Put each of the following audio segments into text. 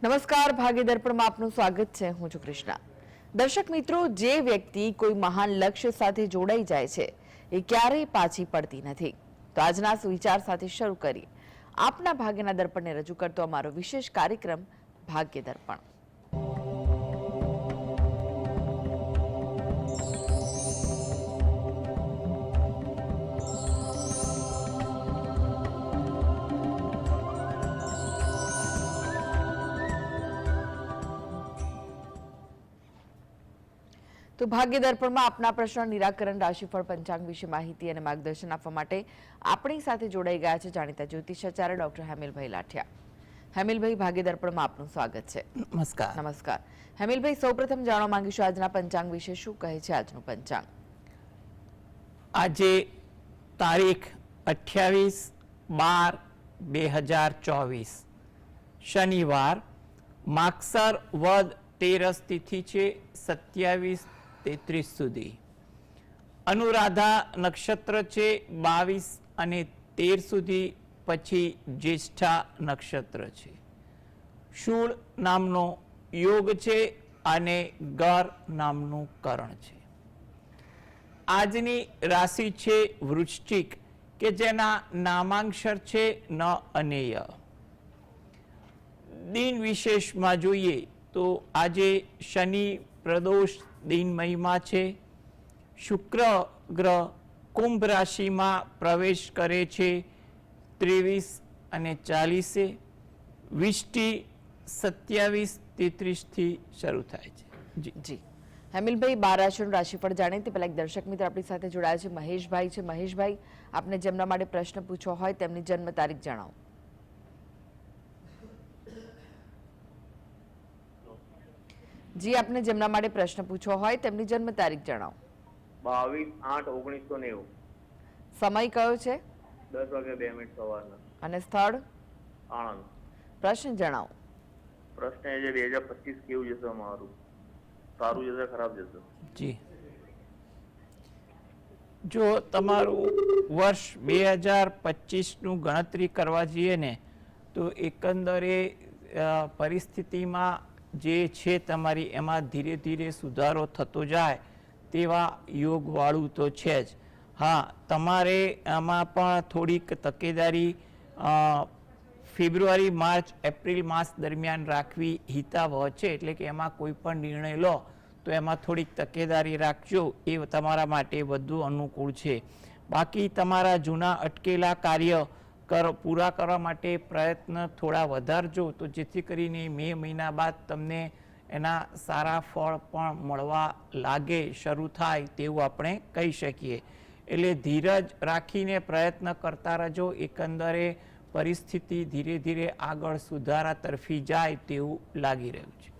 નમસ્કાર, ભાગ્ય દર્પણમાં આપનું સ્વાગત છે. હું છું કૃષ્ણા. દર્શક મિત્રો, જે વ્યક્તિ કોઈ મહાન લક્ષ્ય સાથે જોડાઈ જાય છે એ ક્યારેય પાછી પડતી નથી. તો આજના સુવિચાર સાથે શરૂ કરીએ આપના ભાગ્યના દર્પણને રજૂ કરતો અમારો વિશેષ કાર્યક્રમ ભાગ્ય દર્પણ. તો ભાગ્ય દર્પણમાં આપના પ્રશ્ન નિરાકરણ, રાશિફળ, પંચાંગ વિશે માહિતી અને માર્ગદર્શન આપવા માટે આપણી સાથે જોડાઈ ગયા છે જાણીતા જ્યોતિષાચાર્ય ડોક્ટર હેમિલભાઈ લાઠિયા. હેમિલભાઈ, ભાગ્ય દર્પણમાં આપનું સ્વાગત છે. નમસ્કાર. નમસ્કાર હેમિલભાઈ, સૌપ્રથમ જાણવા માંગીશું આજના પંચાંગ વિશે. શું કહે છે આજનું પંચાંગ? આજે તારીખ 28/12/2024 શનિવાર, માગસર વદ તેરસ તિથિ છે 27-33 સુધી. અનુરાધા નક્ષત્ર છે 22 અને 13 સુધી, પછી જ્યેષ્ઠા નક્ષત્ર છે. શૂળ નામનો યોગ છે અને ગર નામનું કરણ છે. આજની રાશિ છે વૃશ્ચિક, કે જેના નામાંક્ષર છે ન અને ય. દિન વિશેષમાં જોઈએ તો આજે શનિ પ્રદોષ દિન મહિમા છે. શુક્ર ગ્રહ કુંભ રાશિમાં પ્રવેશ કરે છે 23 અને 40. વિષ્ટિ 27-33 થી શરૂ થાય છે. જી હેમિલભાઈ, 12 રાશિનું રાશિફળ જાણીએ તે પહેલા એક દર્શક મિત્ર આપણી સાથે જોડાયા છે. મહેશભાઈ છે. મહેશભાઈ, આપને જેમના માટે પ્રશ્ન પૂછવો હોય તેમની જન્મ તારીખ જણાવો. જી, આપને જેમના માટે પ્રશ્ન પૂછવો હોય તેમની જન્મ તારીખ જણાવો. 22/8/1990. સમય કયો છે? 10:02 સવારના. અને સ્થળ? આણંદ. પ્રશ્ન જણાવો. પ્રશ્ન એ છે 2025 કેવું જશે મારું? સારું જશે, ખરાબ જશે? જી, જો તમારું વર્ષ 2025નું ગણતરી કરવા જઈએ ને તો એકંદરે પરિસ્થિતિમાં જે છે તમારી એમાં ધીરે ધીરે સુધારો થતો જાય તેવા યોગવાળું તો છે જ. હા, તમારે આમાં પણ થોડીક તકેદારી ફેબ્રુઆરી, માર્ચ, એપ્રિલ માસ દરમિયાન રાખવી હિતાવહ છે. એટલે કે એમાં કોઈ પણ નિર્ણય લો તો એમાં થોડીક તકેદારી રાખજો, એ તમારા માટે વધુ અનુકૂળ છે. બાકી તમારા જૂના અટકેલા કાર્ય પૂરા કરવા માટે પ્રયત્ન થોડા વધારજો, તો જેથી કરીને મે મહિના બાદ તમને એના સારા ફળ પણ મળવા લાગે, શરૂ થાય તેવું આપણે કહી શકીએ. એટલે ધીરજ રાખીને પ્રયત્ન કરતા રહેજો. એકંદરે પરિસ્થિતિ ધીરે ધીરે આગળ સુધારા તરફી જાય તેવું લાગી રહ્યું છે.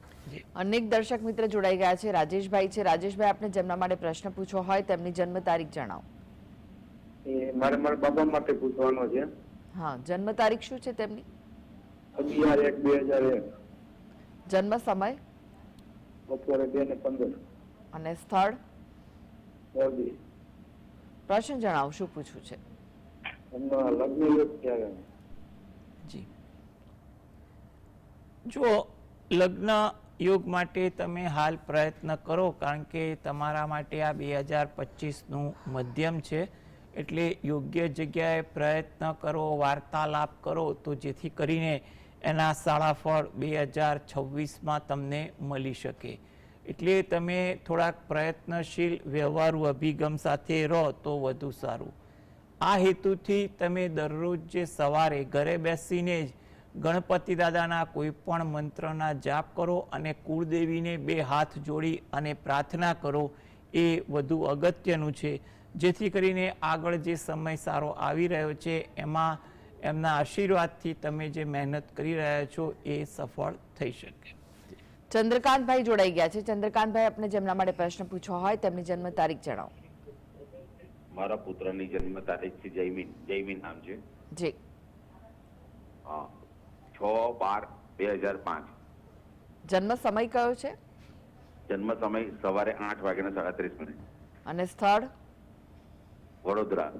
અનેક દર્શક મિત્ર જોડાઈ ગયા છે. રાજેશભાઈ છે. રાજેશભાઈ, આપને જેમના માટે પ્રશ્ન પૂછવો હોય તેમની જન્મ તારીખ જણાવો. મારા બાબા માટે પૂછવાનો છે. હા, જન્મ તારીખ શું છે તેમની? 11/1/2001. જન્મ સમય? બપોરે 2:15. અને સ્થળ? મોરબી. પ્રશ્ન જણાવો, શું પૂછવું છે? લગ્ન યોગ ક્યારે? જી, જો લગ્ન યોગ માટે તમે હાલ પ્રયત્ન કરો, કારણ કે તમારા માટે આ 2025નું મધ્યમ છે. એટલે યોગ્ય જગ્યાએ પ્રયત્ન કરો, વાર્તાલાપ કરો, તો જેથી કરીને એના સારા ફળ 2026માં તમને મળી શકે. એટલે તમે થોડાક પ્રયત્નશીલ વ્યવહારુ અભિગમ સાથે રહો તો વધુ સારું. આ હેતુથી તમે દરરોજ જે સવારે ઘરે બેસીને જ ગણપતિ દાદાના કોઈ પણ મંત્રના જાપ કરો અને કુળદેવીને 2 હાથ જોડી અને પ્રાર્થના કરો, એ વધુ અગત્યનું છે. જેથી કરીને આગળ જે સમય સારો આવી રહ્યો છે એમાં એમના આશીર્વાદથી તમે જે મહેનત કરી રહ્યા છો એ સફળ થઈ શકે. ચંદ્રકાંતભાઈ જોડાઈ ગયા છે. ચંદ્રકાંતભાઈ, આપને જેમના માટે પ્રશ્ન પૂછવો હોય તેમની જન્મ તારીખ જણાવો. મારા પુત્રની જન્મ તારીખ છે જયમીન નામ છે. જી. 6/12/2005. જન્મ સમય કયો છે? જન્મ સમય સવારે 8:37. અને સ્થળ? વડોદરા.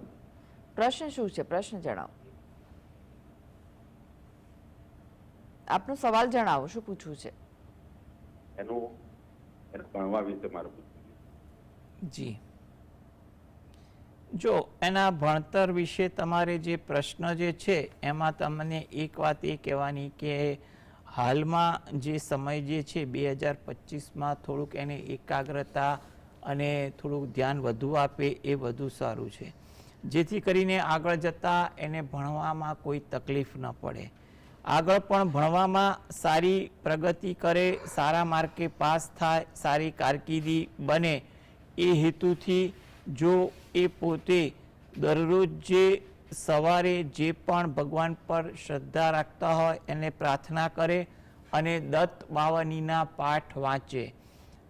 પ્રશ્ન શું છે? પ્રશ્ન જણાવો. આપનો સવાલ જણાવો, શું પૂછવું છે? એનું ભણવા વિશે મારું પૂછવું જી, જો એના ભણતર વિશે તમારે જે પ્રશ્ન જે છે એમાં તમને એક વાત એ કહેવાની કે હાલમાં જે સમય જે છે 2025માં થોડુંક એને એકાગ્રતા અને થોડુંક ધ્યાન વધુ આપે એ વધુ સારું છે, જેથી કરીને આગળ જતાં એને ભણવામાં કોઈ તકલીફ ન પડે, આગળ પણ ભણવામાં સારી પ્રગતિ કરે, સારા માર્કે પાસ થાય, સારી કારકિર્દી બને એ હેતુથી જો એ પોતે દરરોજ જે સવારે જે પણ ભગવાન પર શ્રદ્ધા રાખતા હોય એને પ્રાર્થના કરે અને દત્ત બાવનીના પાઠ વાંચે,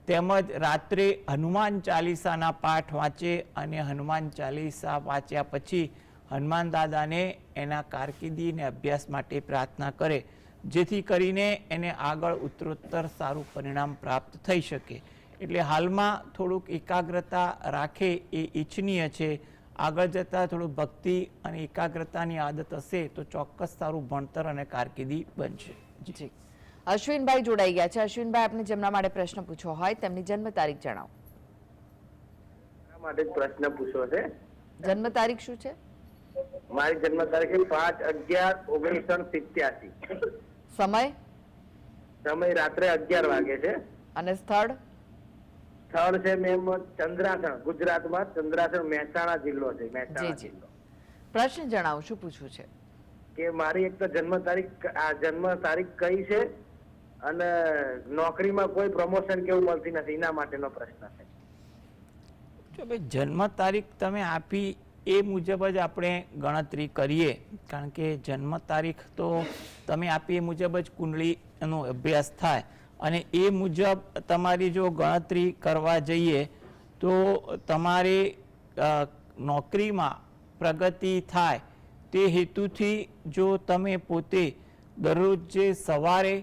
તેમજ રાત્રે હનુમાન ચાલીસાના પાઠ વાંચે અને હનુમાન ચાલીસા વાંચ્યા પછી હનુમાન દાદાને એના કારકિર્દી અને અભ્યાસ માટે પ્રાર્થના કરે, જેથી કરીને એને આગળ ઉત્તરોત્તર સારું પરિણામ પ્રાપ્ત થઈ શકે. એટલે હાલમાં થોડુંક એકાગ્રતા રાખે એ ઈચ્છનીય છે. આગળ જતાં થોડું ભક્તિ અને એકાગ્રતાની આદત હશે તો ચોક્કસ સારું ભણતર અને કારકિર્દી બનશે. જી, અશ્વિનભાઈ જોડાઈ ગયા છે. અશ્વિનભાઈ, આપને જેમના માટે પ્રશ્ન પૂછવો હોય તેમની જન્મ તારીખ જણાવો. માટે પ્રશ્ન પૂછવો છે. જન્મ તારીખ શું છે? મારી જન્મ તારીખ 5/11/1987. સમય? સમય રાત્રે 11 વાગે છે. અને સ્થળ? સ્થળ છે મેમ ચંદ્રાસણ, ગુજરાતમાં ચંદ્રાસણ, મહેસાણા જિલ્લો છે. જી મહેસાણા જી, જિલ્લો. પ્રશ્ન જણાવો, શું પૂછવું છે? કે મારી એક તો જન્મ તારીખ કઈ છે અને નોકરીમાં કોઈ પ્રમોશન કેવું મળતી નથી, એના માટેનો પ્રશ્ન છે. જો ભાઈ જન્મ તારીખ તમે આપી એ મુજબ જ આપણે ગણતરી કરીએ, કારણ કે જન્મ તારીખ તો તમે આપી એ મુજબ જ કુંડળીનો અભ્યાસ થાય અને એ મુજબ તમારી જો ગણતરી કરવા જઈએ તો તમારે નોકરીમાં પ્રગતિ થાય તે હેતુથી જો તમે પોતે દરરોજ જે સવારે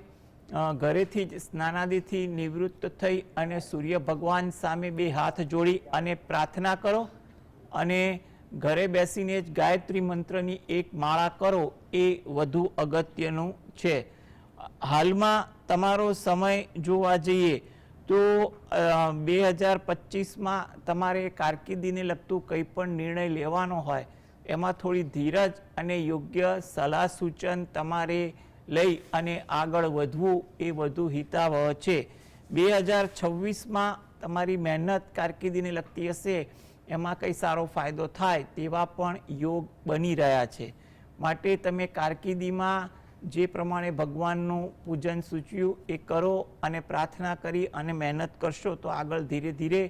ઘરેથી જ સ્નાનાદિથી નિવૃત્ત થઈ અને સૂર્ય ભગવાન સામે બે હાથ જોડી અને પ્રાર્થના કરો અને ઘરે બેસીને જ ગાયત્રી મંત્રની એક માળા કરો એ વધુ અગત્યનું છે. હાલમાં તમારો સમય જોવા જઈએ તો 2025માં તમારે કારકિર્દીને લગતું કંઈ પણ નિર્ણય લેવાનો હોય એમાં થોડી ધીરજ અને યોગ્ય સલાહ સૂચન તમારે લઈ અને આગળ વધવું એ વધુ હિતાવહ છે. 2026માં તમારી મહેનત કારકિર્દીને લગતી હશે એમાં કંઈ સારો ફાયદો થાય તેવા પણ યોગ બની રહ્યા છે. માટે તમે કારકિર્દીમાં જે પ્રમાણે ભગવાનનું પૂજન સૂચવ્યું એ કરો અને પ્રાર્થના કરી અને મહેનત કરશો તો આગળ ધીરે ધીરે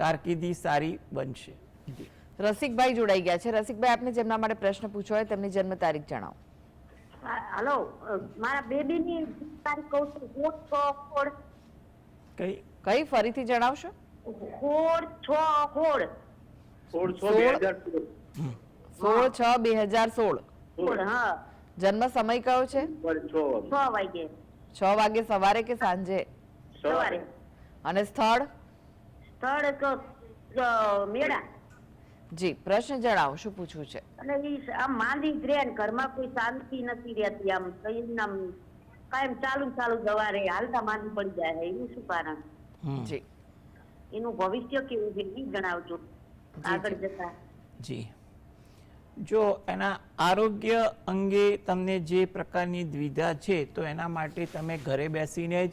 કારકિર્દી સારી બનશે. રસિકભાઈ જોડાઈ ગયા છે. રસિકભાઈ, આપને જેમના માટે પ્રશ્ન પૂછવો હોય તેમની જન્મ તારીખ જણાવો. હેલો, મારા બેબીની તારીખ કહું છું. કઈ ફરીથી જણાવશો? 16/6/2016. હા. જન્મ સમય કયો છે? 6 વાગે. 6 વાગે સવારે કે સાંજે? સવારે. અને સ્થળ? સ્થળ મેળા. જી, પ્રશ્ન જણાવો, શું પૂછવું છે? અને આમ માંદી જ રહે, ઘરમાં કોઈ શાંતિ નથી રહેતી, આમ કઈ નામ કાયમ ચાલુ દવા રે, હાલતા માંદી પડી જાય, એનું શું કારણ? જી, એનું ભવિષ્ય કેવું છે એ જણાવજો આગળ જતા. જી, જો એના આરોગ્ય અંગે તમને જે પ્રકારની દ્વિધા છે તો એના માટે તમે ઘરે બેસીને જ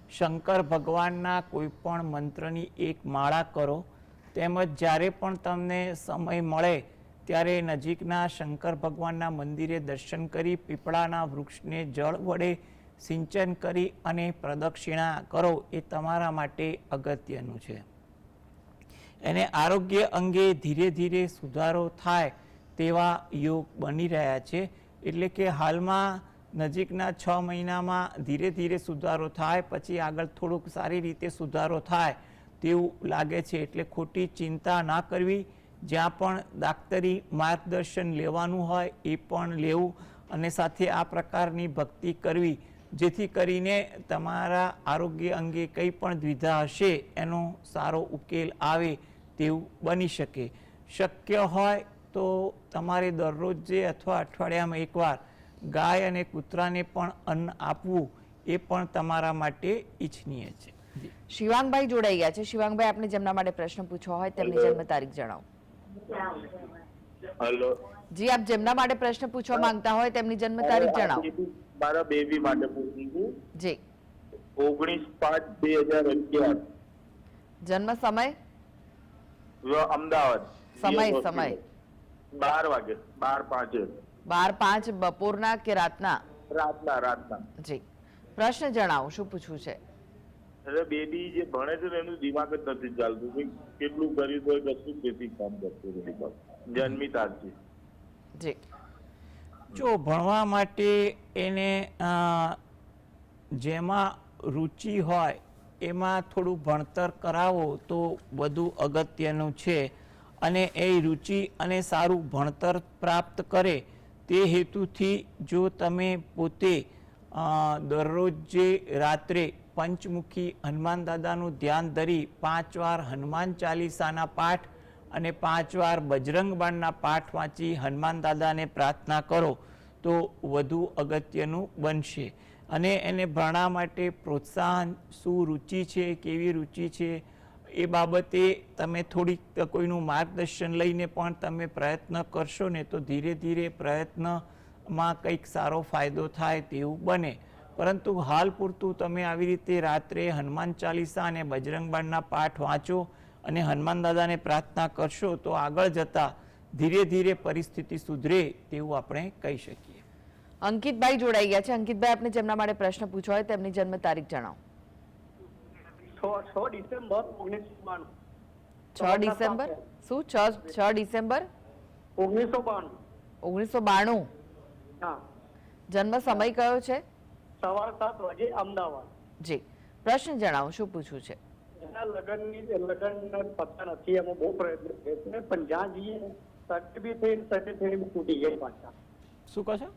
શંકર ભગવાનના કોઈ પણ મંત્રની એક માળા કરો, તેમજ જ્યારે પણ તમને સમય મળે ત્યારે નજીકના શંકર ભગવાનના મંદિરે દર્શન કરી પીપળાના વૃક્ષને જળ વડે સિંચન કરી અને પ્રદક્ષિણા કરો એ તમારા માટે અગત્યનું છે. એને આરોગ્ય અંગે ધીરે ધીરે સુધારો થાય તેવા યોગ બની રહ્યા છે. એટલે કે હાલમાં નજીકના 6 મહિનામાં ધીરે ધીરે સુધારો થાય, પછી આગળ થોડુંક સારી રીતે સુધારો થાય તેવું લાગે છે. એટલે ખોટી ચિંતા ના કરવી, જ્યાં પણ દાક્તરી માર્ગદર્શન લેવાનું હોય એ પણ લેવું અને સાથે આ પ્રકારની ભક્તિ કરવી, જેથી કરીને તમારા આરોગ્ય અંગે કંઈ પણ દ્વિધા હશે એનો સારો ઉકેલ આવે તેવું બની શકે. શક્ય હોય તો તમારે દરરોજ જે અથવા અઠવાડિયામાં એકવાર ગાય અને કૂતરાને પણ અન્ન આપવું એ પણ તમારા માટે ઈચ્છનીય છે. જી. શિવાંગભાઈ જોડાઈ ગયા છે. શિવાંગભાઈ, આપને જેમના માટે પ્રશ્ન પૂછવો હોય તેમની જન્મ તારીખ જણાવો. હેલો, જી, આપ જેમના માટે પ્રશ્ન પૂછવા માંગતા હોય તેમની જન્મ તારીખ જણાવો. મારા બેબી માટે પૂછ્યું છું. જી. 19/5/2011, જન્મ સમય, અમદાવાદ. સમય 12 વાગે, 12:05. 12:05 બપોરના કે રાતના? રાતના. જી. પ્રશ્ન જણાવો, શું પૂછવું છે? એટલે બેબી જે ભણે છે ને એનું દિમાગ જ નથી ચાલતું કે કેટલું કર્યું તો કશું તેથી કામ કરતું નથી. જન્મી તારથી. જી. જો ભણવા માટે એને જેમાં રુચિ હોય એમાં થોડું ભણતર કરાવો તો વધુ અગત્યનું છે. અને એ રુચિ અને સારું ભણતર પ્રાપ્ત કરે તે હેતુથી જો તમે પોતે દરરોજ જે રાત્રે પંચમુખી હનુમાન દાદાનું ધ્યાન ધરી 5 વાર હનુમાન ચાલીસાના પાઠ અને 5 વાર બજરંગ બાણના પાઠ વાંચી હનુમાન દાદાને પ્રાર્થના કરો તો વધુ અગત્યનું બનશે. અને એને ભણવા માટે પ્રોત્સાહન, શું રુચિ છે, કેવી રુચિ છે એ બાબતે તમે થોડીક કોઈનું માર્ગદર્શન લઈને પણ તમે પ્રયત્ન કરશો ને તો ધીરે ધીરે પ્રયત્નમાં કંઈક સારો ફાયદો થાય તેવું બને. પરંતુ હાલ પૂરતું તમે આવી રીતે રાત્રે હનુમાન ચાલીસા અને બજરંગ બાણના પાઠ વાંચો અને હનુમાન દાદાને પ્રાર્થના કરશો તો આગળ જતાં ધીરે ધીરે પરિસ્થિતિ સુધરે તેવું આપણે કહી શકીએ. અંકિતભાઈ જોડાઈ ગયા છે. અંકિતભાઈ, આપને જેમના માટે પ્રશ્ન પૂછવો હોય તેમની જન્મ તારીખ જણાવો. 6 ડિસેમ્બર 1992. 6 ડિસેમ્બર શું? 6 ડિસેમ્બર 1992. 1992. હા. જન્મ સમય કયો છે? સવાર 7 વાગે અમદાવાદ. જી. પ્રશ્ન જણાવો, શું પૂછવું છે? એના લગ્ન પત્તા નથી, એમાં બહુ પ્રયત્ન કરે છે પણ જ્યાં જઈએ સગાઈ બી થઈ, સગાઈ બી તૂટી ગઈ પાછા. શું કહો છો?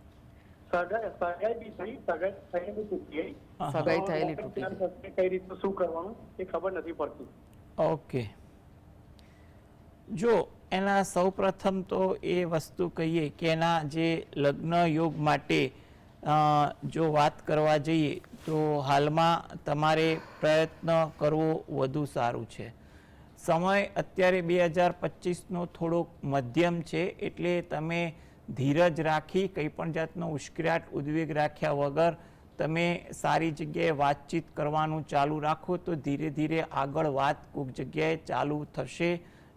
સગાઈ બી થઈ, સગાઈ થઈને બી તૂટી ગઈ. સગાઈ થયેલી તૂટી ગઈ. કઈ રીતે શું કરવાનું એ ખબર નથી પડતી. ઓકે. જો એના સૌપ્રથમ તો એ વસ્તુ કહીએ કે એના જે લગ્ન યોગ માટે જો વાત કરવા જઈએ તો હાલમાં તમારે પ્રયત્ન કરવો વધુ સારું છે. સમય અત્યારે 2025નો થોડોક મધ્યમ છે એટલે તમે ધીરજ રાખી કંઈ પણ જાતનો ઉશ્કેરાટ ઉદ્વેગ રાખ્યા વગર તમે સારી જગ્યાએ વાતચીત કરવાનું ચાલુ રાખો તો ધીરે ધીરે આગળ વાત કોઈક જગ્યાએ ચાલુ થશે,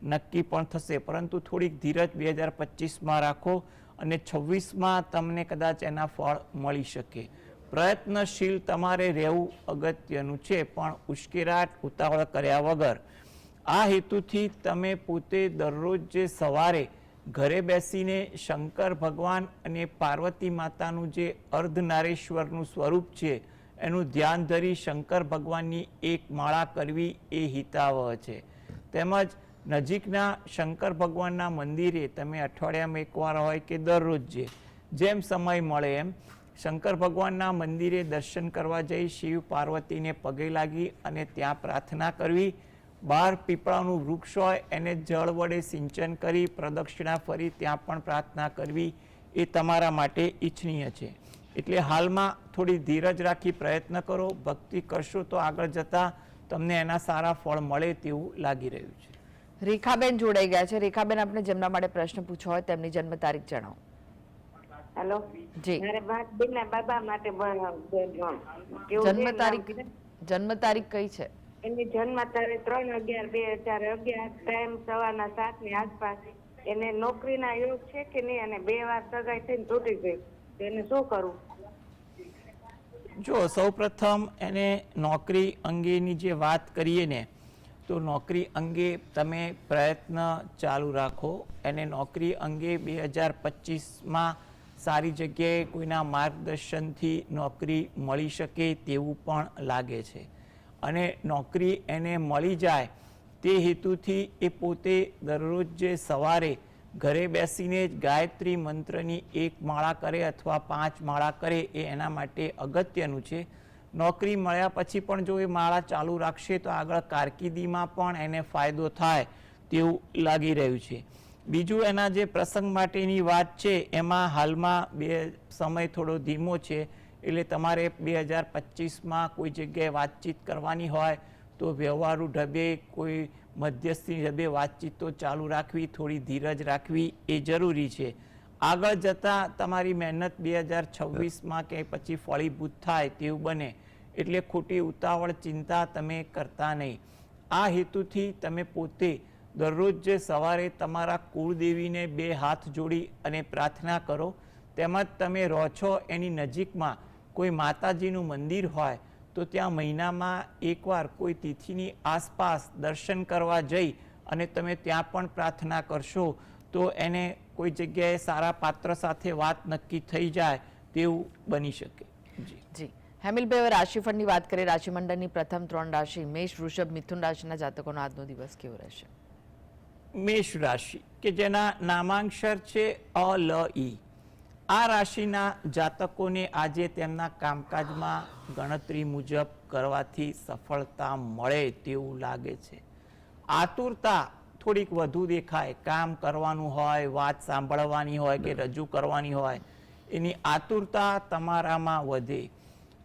નક્કી પણ થશે. પરંતુ થોડીક ધીરજ 2025માં રાખો અને 26માં તમને કદાચ એના ફળ મળી શકે. પ્રયત્નશીલ તમારે રહેવું અગત્યનું છે પણ ઉશ્કેરાટ ઉતાવળ કર્યા વગર. આ હેતુથી તમે પોતે દરરોજ જે સવારે ઘરે બેસીને શંકર ભગવાન અને પાર્વતી માતાનું જે અર્ધનારેશ્વરનું સ્વરૂપ છે એનું ધ્યાન ધરી શંકર ભગવાનની એક માળા કરવી એ હિતાવહ છે. તેમજ નજીકના શંકર ભગવાનના મંદિરે તમે અઠવાડિયામાં એકવાર હોય કે દરરોજ જેમ સમય મળે એમ શંકર ભગવાનના મંદિરે દર્શન કરવા જઈ શિવ પાર્વતીને પગે લાગી અને ત્યાં પ્રાર્થના કરવી. બહાર પીપળાનું વૃક્ષ હોય એને જળ વડે સિંચન કરી પ્રદક્ષિણા ફરી ત્યાં પણ પ્રાર્થના કરવી એ તમારા માટે ઈચ્છનીય છે. એટલે હાલમાં થોડી ધીરજ રાખી પ્રયત્ન કરો. ભક્તિ કરશો તો આગળ જતાં તમને એના સારા ફળ મળે તેવું લાગી રહ્યું છે. રેખાબેન જોડાઈ ગયા છે. રેખાબેન, આપને જેમના માટે પ્રશ્ન પૂછવો હોય તેમની જન્મ તારીખ જણાવો. હેલો જી. મારે બેનના બાબા માટે જન્મ તારીખ કઈ છે? એની જન્મ તારીખ 3/11/2011, ટાઈમ સવારના 7 ની આસપાસ. એને નોકરીના યોગ છે કે નહીં અને 2 વાર સગાઈ થઈને તૂટી ગઈ, એને શું કરવું? જો સૌપ્રથમ એને નોકરી અંગેની જે વાત કરીએ ને તો નોકરી અંગે તમે પ્રયત્ન ચાલુ રાખો. એને નોકરી અંગે 2025માં સારી જગ્યાએ કોઈના માર્ગદર્શનથી નોકરી મળી શકે તેવું પણ લાગે છે. અને નોકરી એને મળી જાય તે હેતુથી એ પોતે દરરોજ જે સવારે ઘરે બેસીને જ ગાયત્રી મંત્રની 1 માળા કરે અથવા 5 માળા કરે એ એના માટે અગત્યનું છે. નોકરી મળ્યા પછી પણ જો એ માળા ચાલુ રાખશે તો આગળ કારકિર્દીમાં પણ એને ફાયદો થાય તેવું લાગી રહ્યું છે. બીજું એના જે પ્રસંગ માટેની વાત છે એમાં હાલમાં સમય થોડો ધીમો છે, એટલે તમારે 2025માં કોઈ જગ્યાએ વાતચીત કરવાની હોય તો વ્યવહારુ ઢબે કોઈ મધ્યસ્થી ઢબે વાતચીત તો ચાલુ રાખવી, થોડી ધીરજ રાખવી એ જરૂરી છે. આગળ જતાં તમારી મહેનત 2026માં કે પછી ફળીભૂત થાય તેવું બને, એટલે ખોટી ઉતાવળ ચિંતા તમે કરતા નહીં. આ હેતુથી તમે પોતે દરરોજ જે સવારે તમારા કુળદેવીને 2 હાથ જોડી અને પ્રાર્થના કરો, તેમજ તમે રહો છો એની નજીકમાં કોઈ માતાજીનું મંદિર હોય તો ત્યાં મહિનામાં એકવાર કોઈ તિથિની આસપાસ દર્શન કરવા જઈ અને તમે ત્યાં પણ પ્રાર્થના કરશો તો એને કોઈ જગ્યાએ સારા પાત્ર સાથે વાત નક્કી થઈ જાય તેવું બની શકે. જી હેમિલભાઈ, હવે રાશિફળની વાત કરીએ. રાશિમંડળની પ્રથમ 3 રાશિ મેષ, વૃષભ, મિથુન રાશિના જાતકોનો આજનો દિવસ કેવો રહેશે? મેષ રાશિ કે જેના નામાંક્ષર છે અ, લ, ઈ. આ રાશિના જાતકોને આજે તેમના કામકાજમાં ગણતરી મુજબ કરવાથી સફળતા મળે તેવું લાગે છે. આતુરતા થોડીક વધુ દેખાય. કામ કરવાનું હોય, વાત સાંભળવાની હોય કે રજૂ કરવાની હોય, એની આતુરતા તમારામાં વધે.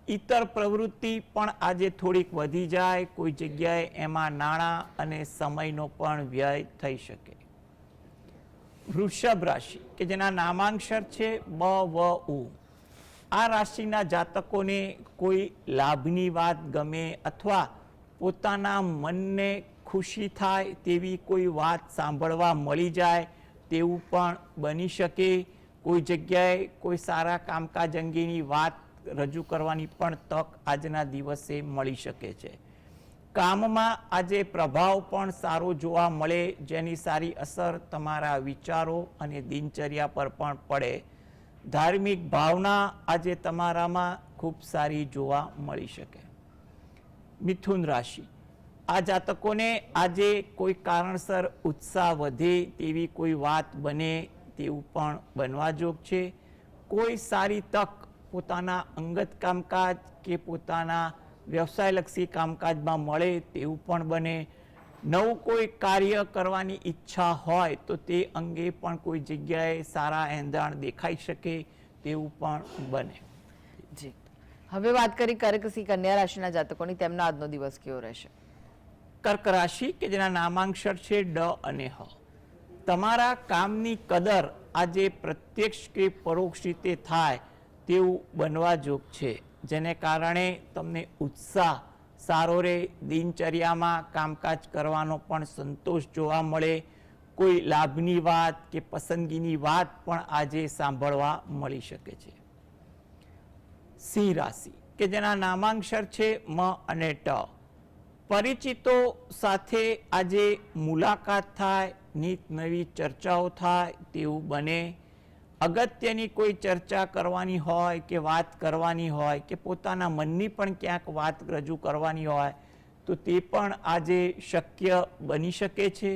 ઇતર પ્રવૃત્તિ પણ આજે થોડીક વધી જાય. કોઈ જગ્યાએ એમાં નાણાં અને સમયનો પણ વ્યય થઈ શકે. વૃષભ રાશિ કે જેના નામાંક્ષર છે બ, વ, ઉ. આ રાશિના જાતકોને કોઈ લાભની વાત ગમે અથવા પોતાના મનને ખુશી થાય તેવી કોઈ વાત સાંભળવા મળી જાય તેવું પણ બની શકે. કોઈ જગ્યાએ કોઈ સારા કામકાજ અંગેની વાત રજૂ કરવાની પણ તક આજના દિવસે મળી શકે છે. કામમાં આજે પ્રભાવ પણ સારો જોવા મળે, જેની સારી અસર તમારા વિચારો અને દિનચર્યા પર પણ પડે. ધાર્મિક ભાવના આજે તમારામાં ખૂબ સારી જોવા મળી શકે. મિથુન રાશિ, આ જાતકોને આજે કોઈ કારણસર ઉત્સાહ વધે તેવી કોઈ વાત બને તેવું પણ બનવા જોગ છે. કોઈ સારી તક પોતાના અંગત કામકાજ કે પોતાના વ્યવસાયલક્ષી કામકાજમાં મળે તેવું પણ બને. નવું કોઈ કાર્ય કરવાની ઈચ્છા હોય તો તે અંગે પણ કોઈ જગ્યાએ સારા એંધાણ દેખાઈ શકે તેવું પણ બને. જી, હવે વાત કરી કર્ક, સિંહ, કન્યા રાશિના જાતકોની, તેમનો આજનો દિવસ કેવો રહેશે? કર્ક રાશિ કે જેના નામાંક્ષર છે ડ અને હ. તમારા કામની કદર આજે પ્રત્યક્ષ કે પરોક્ષ રીતે થાય તેવું બનવા જોગ છે, જેને કારણે તમને ઉત્સાહ સારો રહે. દિનચર્યામાં કામકાજ કરવાનો પણ સંતોષ જોવા મળે. કોઈ લાભની વાત કે પસંદગીની વાત પણ આજે સાંભળવા મળી શકે છે. સિંહ રાશિ કે જેના નામાંક્ષર છે મ અને ટ. પરિચિતો સાથે આજે મુલાકાત થાય, નીત નવી ચર્ચાઓ થાય તેવું બને. અગત્યની કોઈ ચર્ચા કરવાની હોય કે વાત કરવાની હોય કે પોતાના મનની પણ ક્યાંક વાત રજૂ કરવાની હોય તો તે પણ આજે શક્ય બની શકે છે.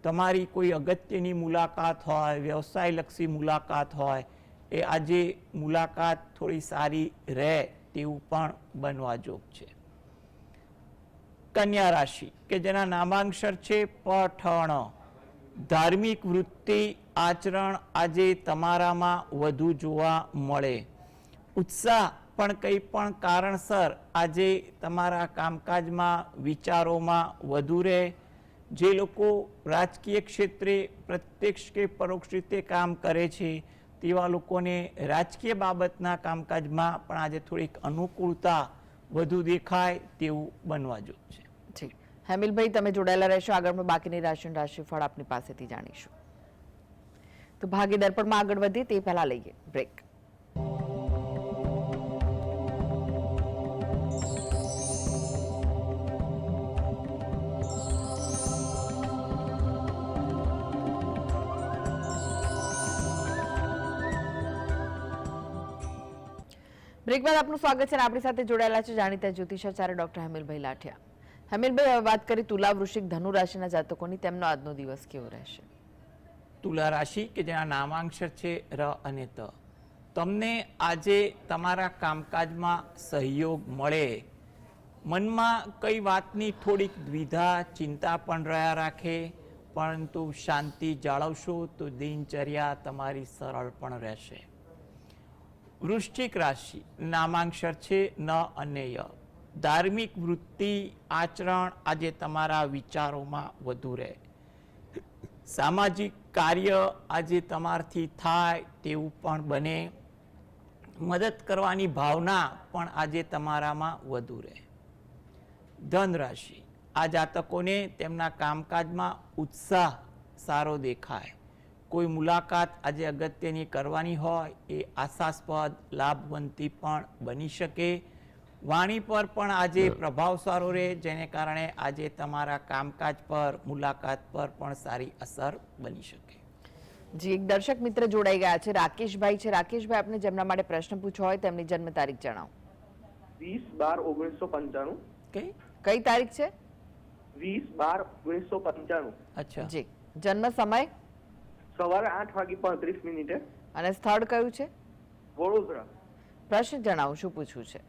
તમારી કોઈ અગત્યની મુલાકાત હોય, વ્યવસાયલક્ષી મુલાકાત હોય, એ આજે મુલાકાત થોડી સારી રહે તેવું પણ બનવા જોગ છે. કન્યા રાશિ કે જેના નામાંક્ષર છે પ, ઠ, ણ. ધાર્મિક વૃત્તિ આચરણ આજે તમારામાં વધુ જોવા મળે. ઉત્સાહ પણ કંઈ પણ કારણસર આજે તમારા કામકાજમાં વિચારોમાં વધુ રહે. જે લોકો રાજકીય ક્ષેત્રે પ્રત્યક્ષ કે પરોક્ષ રીતે કામ કરે છે તેવા લોકોને રાજકીય બાબતના કામકાજમાં પણ આજે થોડીક અનુકૂળતા વધુ દેખાય તેવું બનવા જોગ છે. જી હેમિલભાઈ, તમે જોડાયેલા રહેશો. આગળ બાકીની રાશિનું રાશિફળ આપની પાસેથી જાણીશું. તો ભાગ્ય દર્પણમાં આગળ વધીએ તે પહેલા લઈએ બ્રેક. બ્રેક બાદ આપનું સ્વાગત છે. આપણી સાથે જોડાયેલા છે જાણીતા જ્યોતિષાચાર્ય ડોક્ટર હેમિલભાઈ લાઠિયા. હેમિલભાઈ, હવે વાત કરી તુલા, વૃશ્ચિક, ધનુ રાશિના જાતકોની, તેમનો આજનો દિવસ કેવો રહેશે? તુલા રાશિ કે જેના નામાંક્ષર છે ર અને ત. તમને આજે તમારા કામકાજમાં સહયોગ મળે. મનમાં કઈ વાતની થોડીક દ્વિધા, ચિંતા પણ રહ્યા રાખે. પરંતુ શાંતિ જાળવશો તો દિનચર્યા તમારી સરળ પણ રહેશે. વૃશ્ચિક રાશિ, નામાંક્ષર છે ન અને ય. ધાર્મિક વૃત્તિ આચરણ આજે તમારા વિચારોમાં વધુ રહે. સામાજિક કાર્ય આજે તમારાથી થાય તેવું પણ બને. મદદ કરવાની ભાવના પણ આજે તમારામાં વધુ રહે. ધન રાશિ, આ જાતકોને તેમના કામકાજમાં ઉત્સાહ સારો દેખાય. કોઈ મુલાકાત આજે અગત્યની કરવાની હોય એ આશાસ્પદ લાભવંતી પણ બની શકે. વાણી પર પણ આજે પ્રભાવ સારો રહે, જેને કારણે આજે તમારા કામકાજ પર મુલાકાત પર પણ સારી અસર બની શકે. જી, એક દર્શક મિત્ર જોડાઈ ગયા છે, રાકેશભાઈ છે. રાકેશભાઈ, આપને જેમના માટે પ્રશ્ન પૂછવો હોય તેમની જન્મ તારીખ જણાવો. 20/12/1995. કઈ તારીખ છે? 20/12/1995. અચ્છા. જી. જન્મ સમય સવારે 8:35 અને સ્થળ કયું છે? વડોદરા. પ્રશ્ન જણાવો, શું પૂછવું છે?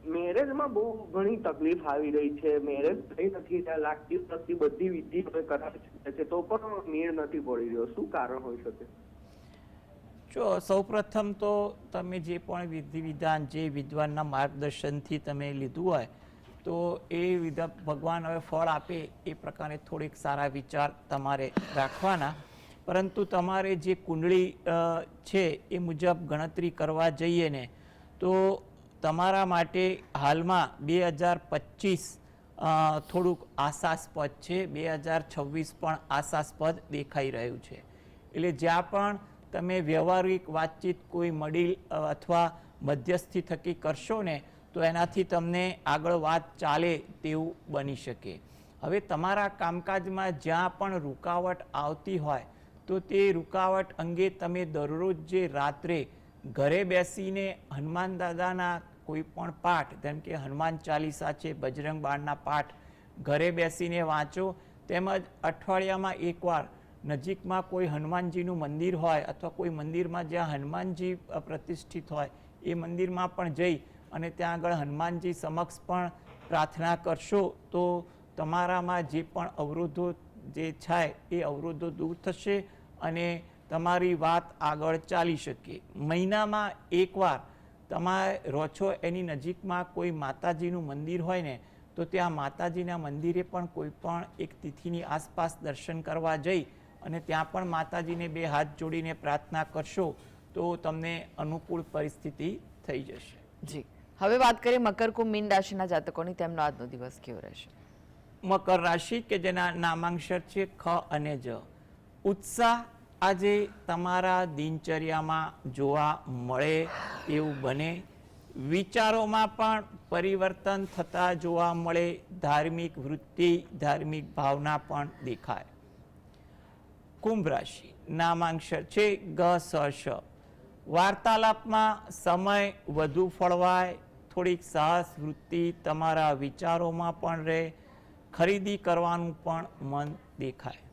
મેરેજમાં બહુ ઘણી તકલીફ આવી રહી છે. મેરેજ થઈ નથી, ત્યાં લાગતી નથી, બધી વિધિ અમે કરાવી ચૂક્યા છે, તો પણ મેળ નથી પડી રહ્યો. શું કારણ હોઈ શકે? જો સૌપ્રથમ તો તમે જે પણ વિધિ વિધાન જે વિદ્વાનના માર્ગદર્શનથી તમે લીધું હોય તો એ ભગવાન હવે ફળ આપે એ પ્રકારે થોડીક સારા વિચાર તમારે રાખવાના. પરંતુ તમારે જે કુંડળી છે એ મુજબ ગણતરી કરવા જઈએ ને તો તમારા માટે હાલમાં 2025 થોડુંક આશાસ્પદ છે. 2026 પણ આશાસ્પદ દેખાઈ રહ્યું છે. એટલે જ્યાં પણ તમે વ્યવહારિક વાતચીત કોઈ મળી અથવા મધ્યસ્થી થકી કરશો ને તો એનાથી તમને આગળ વાત ચાલે તેવું બની શકે. હવે તમારા કામકાજમાં જ્યાં પણ રૂકાવટ આવતી હોય તો તે રૂકાવટ અંગે તમે દરરોજ જે રાત્રે ઘરે બેસીને હનુમાન દાદાના કોઈ પણ પાઠ, જેમ કે હનુમાન ચાલીસા છે, બજરંગ બાણના પાઠ ઘરે બેસીને વાંચો. તેમજ અઠવાડિયામાં એકવાર નજીકમાં કોઈ હનુમાનજીનું મંદિર હોય અથવા કોઈ મંદિરમાં જ્યાં હનુમાનજી પ્રતિષ્ઠિત હોય એ મંદિરમાં પણ જઈ અને ત્યાં આગળ હનુમાનજી સમક્ષ પણ પ્રાર્થના કરશો તો તમારામાં જે પણ અવરોધો જે છે એ અવરોધો દૂર થશે અને તમારી વાત આગળ ચાલી શકે. મહિનામાં એકવાર તમે રહો છો એની નજીકમાં કોઈ માતાજીનું મંદિર હોય ને તો ત્યાં માતાજીના મંદિરે પણ કોઈ પણ એક તિથિની આસપાસ દર્શન કરવા જઈ અને ત્યાં પણ માતાજીને બે હાથ જોડીને પ્રાર્થના કરશો તો તમને અનુકૂળ પરિસ્થિતિ થઈ જશે. જી. હવે વાત કરીએ મકર કુંભ મીન રાશિના જાતકોની, તેમનો આજનો દિવસ કેવો રહેશે? મકર રાશિ કે જેના નામાંક્ષર છે ખ અને જ. ઉત્સાહ આજે તમારા દિનચર્યામાં જોવા મળે એવું બને. વિચારોમાં પણ પરિવર્તન થતા જોવા મળે. ધાર્મિક વૃત્તિ, ધાર્મિક ભાવના પણ દેખાય. કુંભ રાશિ, નામાંક્ષર છે ગ સ શ. વાર્તાલાપમાં સમય વધુ ફળવાય. થોડીક સાહસ વૃત્તિ તમારા વિચારોમાં પણ રહે. ખરીદી કરવાનું પણ મન દેખાય.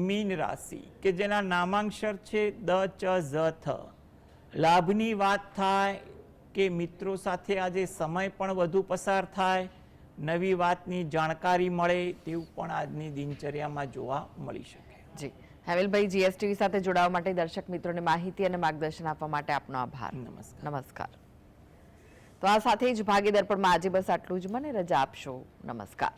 મીન રાશિ કે જેના નામાંક્ષર છે દ ચ ઝ થ. લાભની વાત થાય કે મિત્રો સાથે આજે સમય પણ વધુ પસાર થાય. નવી વાતની જાણકારી મળે તેવું પણ આજની દિનચર્યામાં જોવા મળી શકે. જી. હેમલભાઈ, જીએસટીવી સાથે જોડાવા માટે દર્શક મિત્રોને માહિતી અને માર્ગદર્શન આપવા માટે આપનો આભાર. નમસ્કાર. તો આ સાથે જ ભાગીદાર પણ આજે બસ આટલું જ. મને રજા આપશો. નમસ્કાર.